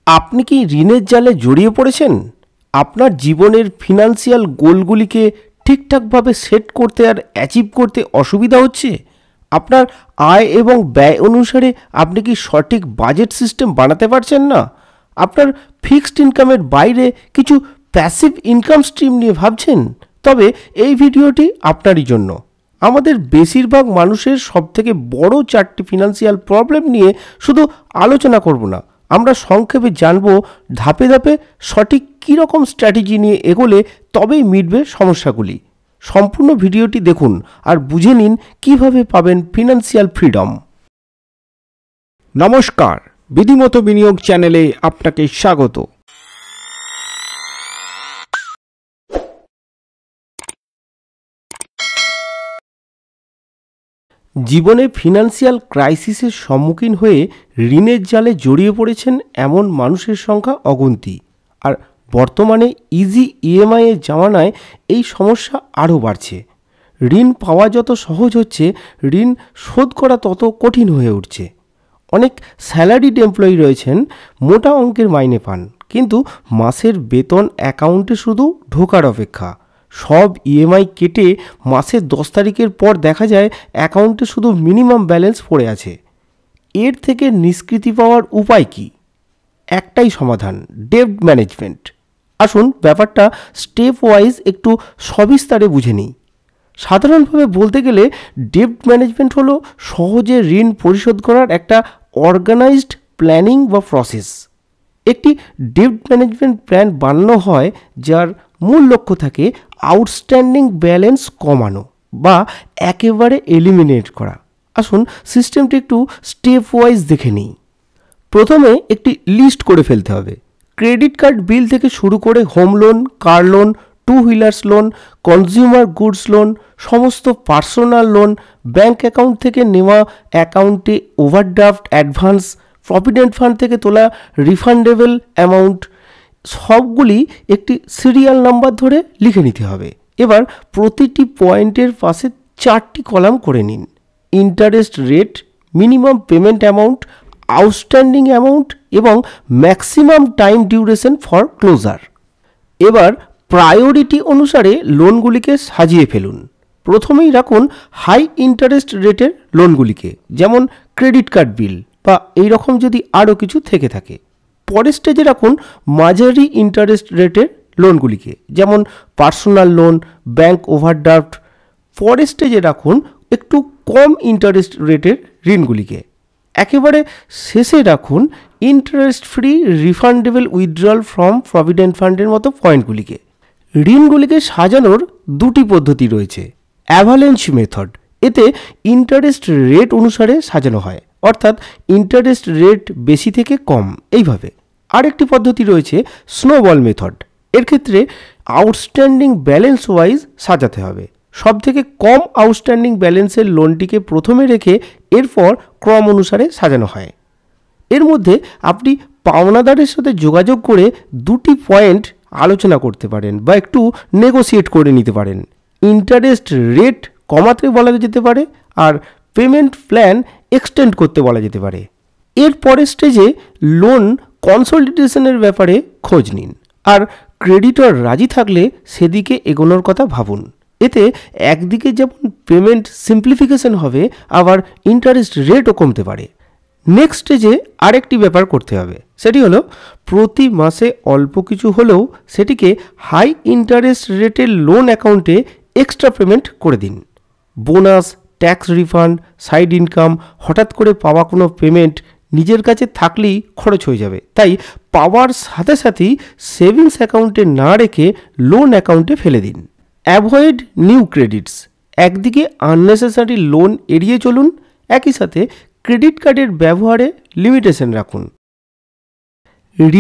আপনি কি ঋণের জালে জড়িয়ে পড়েছেন? আপনার জীবনের ফিনান্সিয়াল গোলগুলিকে ঠিকঠাকভাবে সেট করতে আর অ্যাচিভ করতে অসুবিধা হচ্ছে? আপনার আয় এবং ব্যয় অনুসারে আপনি কি সঠিক বাজেট সিস্টেম বানাতে পারছেন না? আপনার ফিক্সড ইনকামের বাইরে কিছু প্যাসিভ ইনকাম স্ট্রিম নিয়ে ভাবছেন? তবে এই ভিডিওটি আপনারই জন্য। আমাদের বেশিরভাগ মানুষের সবথেকে বড় 4টি ফিনান্সিয়াল প্রবলেম নিয়ে শুধু আলোচনা করব না, আমরা সংক্ষেপে জানব ধাপে ধাপে সঠিক কী রকম স্ট্র্যাটেজি নিয়ে এগোলে তবেই মিটবে সমস্যাগুলি। সম্পূর্ণ ভিডিওটি দেখুন আর বুঝে নিন কিভাবে পাবেন ফিনান্সিয়াল ফ্রিডম। নমস্কার, বিধিমতো বিনিয়োগ চ্যানেলে আপনাকে স্বাগত। জীবনে ফিনান্সিয়াল ক্রাইসিসের সম্মুখীন হয়ে ঋণের জালে জড়িয়ে পড়েছেন এমন মানুষের সংখ্যা অগুন্তি। আর বর্তমানে ইজি ইএমআই এর জামানায় এই সমস্যা আরও বাড়ছে। ঋণ পাওয়া যত সহজ হচ্ছে, ঋণ শোধ করা তত কঠিন হয়ে উঠছে। অনেক স্যালারিড এমপ্লয়ি রয়েছেন, মোটা অঙ্কের মাইনে পান, কিন্তু মাসের বেতন অ্যাকাউন্টে শুধু ঢোকার অপেক্ষা। সব ইএমআই কেটে মাসের 10 তারিখের পর দেখা যায় অ্যাকাউন্টে শুধু মিনিমাম ব্যালেন্স পড়ে আছে। এর থেকে নিষ্কৃতি পাওয়ার উপায় কি? একটাই সমাধান, ডেট ম্যানেজমেন্ট। আসুন ব্যাপারটা স্টেপ ওয়াইজ একটু সবিস্তারে বুঝে নিই। সাধারণভাবে বলতে গেলে ডেট ম্যানেজমেন্ট হলো সহজে ঋণ পরিশোধ করার একটা অর্গানাইজড প্ল্যানিং বা প্রসেস। একটি ডেট ম্যানেজমেন্ট প্ল্যান বানানো হয় যার মূল লক্ষ্য থাকে আউটস্ট্যান্ডিং ব্যালেন্স কমানো বা একেবারে এলিমিনেট করা। আসুন সিস্টেমটি একটু স্টেপ ওয়াইজ দেখে নিই। প্রথমে একটি লিস্ট করে ফেলতে হবে। ক্রেডিট কার্ড বিল থেকে শুরু করে home loan, car loan, two wheelers loan, consumer goods loan, সমস্ত পার্সোনাল লোন, ব্যাঙ্ক অ্যাকাউন্ট থেকে নেওয়া অ্যাকাউন্টে ওভারড্রাফট, অ্যাডভান্স, প্রভিডেন্ট ফান্ড থেকে তোলা রিফান্ডেবল অ্যামাউন্ট, সবগুলি একটি সিরিয়াল নাম্বার ধরে লিখে নিতে হবে। এবার প্রতিটি পয়েন্টের পাশে 4টি কলাম করে নিন। Interest rate, minimum payment amount, outstanding amount এবং maximum time duration for closure. এবার প্রায়োরিটি অনুসারে লোনগুলিকে সাজিয়ে ফেলুন। প্রথমেই রাখুন হাই ইন্টারেস্ট রেটের লোনগুলিকে, যেমন ক্রেডিট কার্ড বিল বা এই রকম যদি আরও কিছু থেকে থাকে। পরের স্টেজে রাখুন মাঝারি ইন্টারেস্ট রেটের লোনগুলিকে, যেমন পার্সোনাল লোন, ব্যাঙ্ক ওভারড্রাফট। পরের স্টেজে রাখুন একটু কম ইন্টারেস্ট রেটের ঋণগুলিকে। একেবারে শেষে রাখুন interest free refundable withdrawal from provident ফান্ডের মতো পয়েন্টগুলিকে। ঋণগুলিকে সাজানোর 2টি পদ্ধতি রয়েছে। অ্যাভালেন্স মেথড, এতে ইন্টারেস্ট রেট অনুসারে সাজানো হয়, অর্থাৎ ইন্টারেস্ট রেট বেশি থেকে কম এইভাবে। আরেকটি পদ্ধতি রয়েছে স্নোবল মেথড। এর ক্ষেত্রে আউটস্ট্যান্ডিং ব্যালেন্স ওয়াইজ সাজাতে হবে। সব থেকে কম আউটস্ট্যান্ডিং ব্যালেন্সের লোনটিকে প্রথমে রেখে এরপর ক্রম অনুসারে সাজানো হয়। এর মধ্যে আপনি পাওনাদারের সাথে যোগাযোগ করে 2টি পয়েন্ট আলোচনা করতে পারেন বা একটু নেগোসিয়েট করে নিতে পারেন। ইন্টারেস্ট রেট কমাতে বলা যেতে পারে আর পেমেন্ট প্ল্যান এক্সটেন্ড করতে বলা যেতে পারে। এর পরের স্টেজে লোন কনসলিডেশনের ব্যাপারে খোঁজ নিন, আর ক্রেডিটর রাজি থাকলে সেদিকে এগোনোর কথা ভাবুন। এতে একদিকে যেমন পেমেন্ট সিম্পলিফিকেশন হবে, আবার ইন্টারেস্ট রেটও কমতে পারে। নেক্সট স্টেজে আরেকটি ব্যাপার করতে হবে, সেটি হলো প্রতি মাসে অল্প কিছু হলেও সেটিকে হাই ইন্টারেস্ট রেটের লোন অ্যাকাউন্টে এক্সট্রা পেমেন্ট করে দিন। Bonus, tax refund, side income, হঠাৎ করে পাওয়া কোনো পেমেন্ট নিজের কাছে থাকলেই খরচ হয়ে যাবে, তাই পাওয়ার সাথে সাথেই সেভিংস অ্যাকাউন্টে না রেখে লোন অ্যাকাউন্টে ফেলে দিন। অ্যাভয়েড নিউ ক্রেডিটস, একদিকে আননেসেসারি লোন এড়িয়ে চলুন, একই সাথে ক্রেডিট কার্ডের ব্যবহারে লিমিটেশন রাখুন।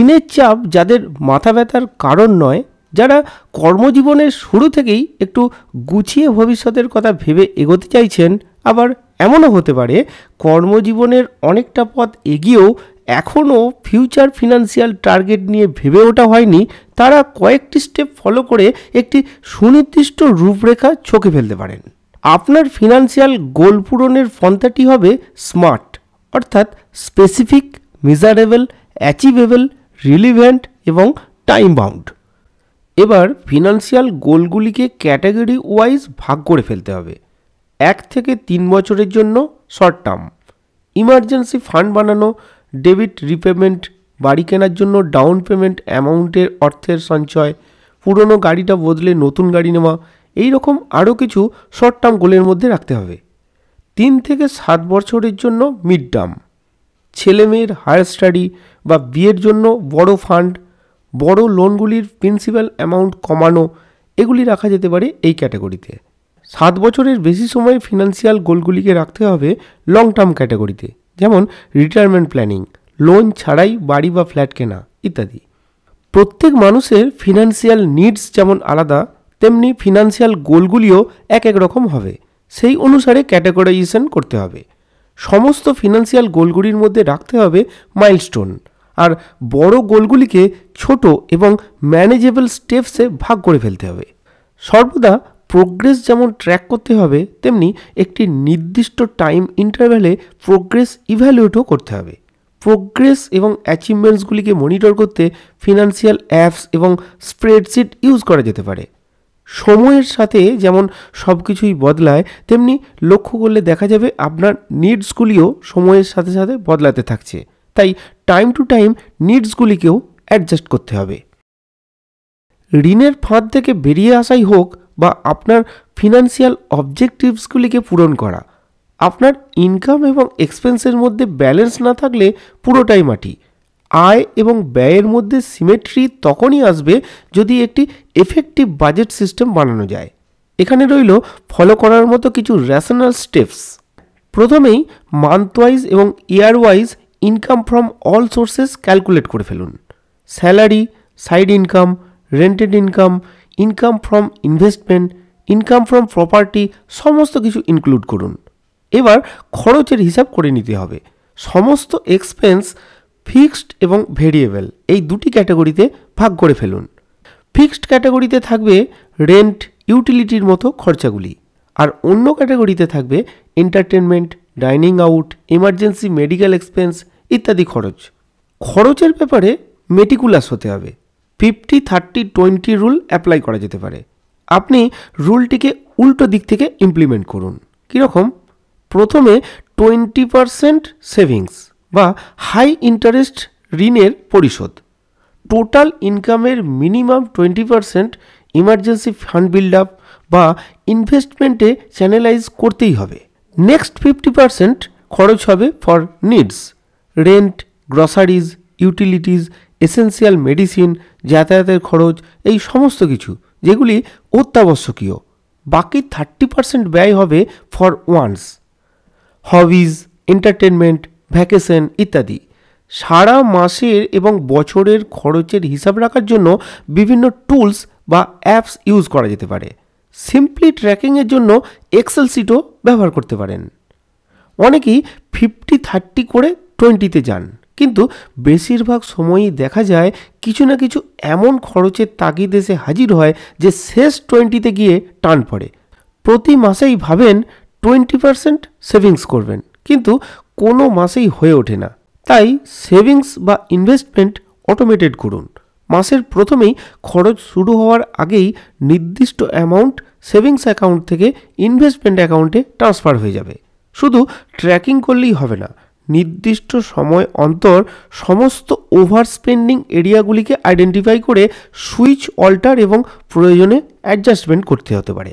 ঋণের চাপ যাদের মাথা ব্যথার কারণ নয়, যারা কর্মজীবনের শুরু থেকেই একটু গুছিয়ে ভবিষ্যতের কথা ভেবে এগোতে চাইছেন, আবার এমনও হতে পারে কর্মজীবনের অনেকটা পথ এগিয়েও এখনও ফিউচার ফিনান্সিয়াল টার্গেট নিয়ে ভেবে ওঠা হয়নি, তারা কয়েকটি স্টেপ ফলো করে একটি সুনির্দিষ্ট রূপরেখা ছকে ফেলতে পারেন। আপনার ফিনান্সিয়াল গোল পূরণের পন্থাটি হবে স্মার্ট, অর্থাৎ স্পেসিফিক, মেজারেবল, অ্যাচিভেবল, রিলিভেন্ট এবং টাইম বাউন্ড। এবার ফিনান্সিয়াল গোলগুলিকে ক্যাটাগরি ওয়াইজ ভাগ করে ফেলতে হবে। 1 থেকে 3 বছরের জন্য শর্ট টার্ম, ইমার্জেন্সি ফান্ড বানানো, ডেবিট রিপেমেন্ট, বাড়ি কেনার জন্য ডাউন পেমেন্ট অ্যামাউন্টের অর্থের সঞ্চয়, পুরনো গাড়িটা বদলে নতুন গাড়ি নেওয়া, এই রকম আরও কিছু শর্ট টার্ম গোলের মধ্যে রাখতে হবে। 3 থেকে 7 বছরের জন্য মিড টার্ম, ছেলেমেয়ের হায়ার স্টাডি বা বিয়ের জন্য বড় ফান্ড, বড় লোনগুলির প্রিন্সিপাল অ্যামাউন্ট কমানো, এগুলি রাখা যেতে পারে এই ক্যাটাগরিতে। 7 বছরের বেশি সময় ফিনান্সিয়াল গোলগুলিকে রাখতে হবে লং টার্ম ক্যাটাগরিতে, যেমন রিটায়ারমেন্ট প্ল্যানিং, লোন ছাড়াই বাড়ি বা ফ্ল্যাট কেনা ইত্যাদি। প্রত্যেক মানুষের ফিনান্সিয়াল নিডস যেমন আলাদা, তেমনি ফিনান্সিয়াল গোলগুলিও এক এক রকম হবে। সেই অনুসারে ক্যাটাগরাইজেশন করতে হবে। সমস্ত ফিনান্সিয়াল গোলগুলির মধ্যে রাখতে হবে মাইলস্টোন, আর বড় গোলগুলিকে ছোট এবং ম্যানেজেবল স্টেপসে ভাগ করে ফেলতে হবে। সর্বদা প্রোগ্রেস যেমন ট্র্যাক করতে হবে, তেমনি একটি নির্দিষ্ট টাইম ইন্টারভ্যালে প্রোগ্রেস ইভ্যালুয়েটও করতে হবে। প্রোগ্রেস এবং অ্যাচিভমেন্টসগুলিকে মনিটর করতে ফিনান্সিয়াল অ্যাপস এবং স্প্রেডশিট ইউজ করা যেতে পারে। সময়ের সাথে যেমন সব কিছুই বদলায়, তেমনি লক্ষ্য করলে দেখা যাবে আপনার নিডসগুলিও সময়ের সাথে সাথে বদলাতে থাকছে। তাই টাইম টু টাইম নিডসগুলিকেও অ্যাডজাস্ট করতে হবে। ঋণের ফাঁদ থেকে বেরিয়ে আসাই হোক বা আপনার ফিনান্সিয়াল অবজেক্টিভসগুলিকে পূরণ করা, আপনার ইনকাম এবং এক্সপেন্সের মধ্যে ব্যালেন্স না থাকলে পুরোটাই মাটি। আয় এবং ব্যয়ের মধ্যে সিমেট্রি তখনই আসবে যদি একটি এফেক্টিভ বাজেট সিস্টেম বানানো যায়। এখানে রইল ফলো করার মতো কিছু রেশনাল স্টেপস। প্রথমেই মান্থ ওয়াইজ এবং ইয়ার wise income from all sources calculate করে ফেলুন। Salary, side income, rented income, income from investment, income from property, সমস্ত কিছু ইনক্লুড করুন। এবার খরচের হিসাব করে নিতে হবে। সমস্ত এক্সপেন্স ফিক্সড এবং ভেরিয়েবল এই দুটি ক্যাটাগরিতে ভাগ করে ফেলুন। ফিক্সড ক্যাটাগরিতে থাকবে রেন্ট, ইউটিলিটির মতো খরচাগুলি, আর অন্য ক্যাটাগরিতে থাকবে entertainment, dining out, emergency medical expense ইত্যাদি খরচ। খরচের ব্যাপারে মেটিকুলাস হতে হবে। 50-30-20 রুল অ্যাপ্লাই করা যেতে পারে। আপনি রুলটিকে উল্টো দিক থেকে ইমপ্লিমেন্ট করুন। কীরকম? প্রথমে 20% সেভিংস বা হাই ইন্টারেস্ট ঋণের পরিশোধ। টোটাল ইনকামের minimum 20% emergency fund build up বা ইনভেস্টমেন্টে চ্যানেলাইজ করতেই হবে। নেক্সট 50% খরচ হবে for needs, rent, groceries, utilities, essential medicine, যাতায়াতের খরচ, এই সমস্ত কিছু যেগুলি অত্যাবশ্যকীয়। বাকি 30% ব্যয় হবে for wants, hobbies, entertainment, vacation ইত্যাদি। সারা মাসের এবং বছরের খরচের হিসাব রাখার জন্য বিভিন্ন টুলস বা অ্যাপস ইউজ করা যেতে পারে। সিম্পলি ট্র্যাকিংয়ের জন্য এক্সেল শিটও ব্যবহার করতে পারেন। অনেকেই 50-30 করে 20-তে যান, কিন্তু বেশিরভাগ সময়ই দেখা যায় কিছু না কিছু এমন খরচের তাগিদ এসে হাজির হয় যে শেষ 20-তে গিয়ে টান পড়ে। প্রতি মাসেই ভাবেন 20% সেভিংস করবেন, কিন্তু কোনো মাসেই হয়ে ওঠে না। তাই সেভিংস বা ইনভেস্টমেন্ট অটোমেটেড করুন। মাসের প্রথমেই খরচ শুরু হওয়ার আগেই নির্দিষ্ট অ্যামাউন্ট সেভিংস অ্যাকাউন্ট থেকে ইনভেস্টমেন্ট অ্যাকাউন্টে ট্রান্সফার হয়ে যাবে। শুধু ট্র্যাকিং করলেই হবে না, নির্দিষ্ট সময় অন্তর সমস্ত ওভার স্পেন্ডিং এরিয়াগুলিকে আইডেন্টিফাই করে সুইচ অল্টার এবং প্রয়োজনে অ্যাডজাস্টমেন্ট করতে হতে পারে।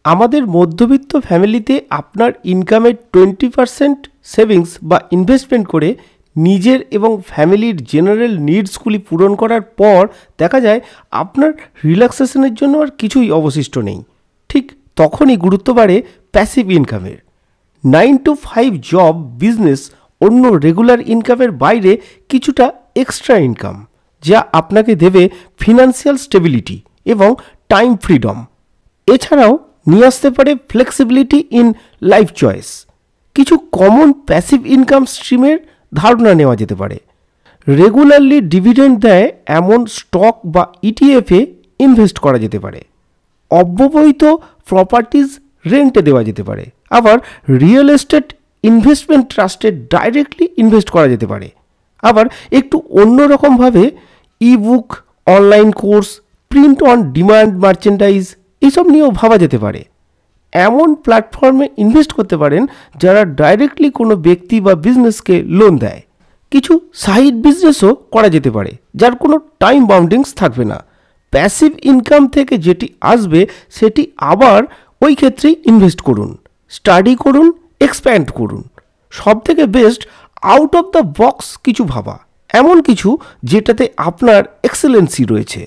আমাদের মধ্যবিত্ত ফ্যামিলিতে আপনার ইনকামের 20% সেভিংস বা ইনভেস্টমেন্ট করে নিজের এবং ফ্যামিলির জেনারেল নিডসগুলি পূরণ করার পর দেখা যায় আপনার রিল্যাক্সেশনের জন্য আর কিছুই অবশিষ্ট নেই। ঠিক তখনই গুরুত্ব বাড়ে প্যাসিভ ইনকামের। 9 to 5 জব, বিজনেস, অন্য রেগুলার ইনকামের বাইরে কিছুটা এক্সট্রা ইনকাম, যা আপনাকে দেবে ফিনান্সিয়াল স্টেবিলিটি এবং টাইম ফ্রিডম। এছাড়াও নিয়ে আসতে পারে ফ্লেক্সিবিলিটি ইন লাইফ চয়েস। কিছু কমন প্যাসিভ ইনকাম স্ট্রিমের ধারণা নেওয়া যেতে পারে। রেগুলারলি ডিভিডেন্ড দেয় এমন স্টক বা ইটিএফে ইনভেস্ট করা যেতে পারে। অব্যবহৃত প্রপার্টিজ রেন্টে দেওয়া যেতে পারে। আবার রিয়েল এস্টেট ইনভেস্টমেন্ট ট্রাস্টে ডাইরেক্টলি ইনভেস্ট করা যেতে পারে। আবার একটু অন্যরকমভাবে ebook, online course, print on demand merchandise এইসব নিয়েও ভাবা যেতে পারে। এমন প্ল্যাটফর্মে ইনভেস্ট করতে পারেন যারা ডাইরেক্টলি কোনো ব্যক্তি বা বিজনেসকে লোন দেয়। কিছু সাইড বিজনেসও করা যেতে পারে যার কোনো টাইম বাউন্ডিংস থাকবে না। প্যাসিভ ইনকাম থেকে যেটি আসবে সেটি আবার ওই ক্ষেত্রেই ইনভেস্ট করুন, স্টাডি করুন, এক্সপ্যান্ড করুন। সব থেকে best out of the box কিছু ভাবা, এমন কিছু যেটাতে আপনার এক্সেলেন্সি রয়েছে।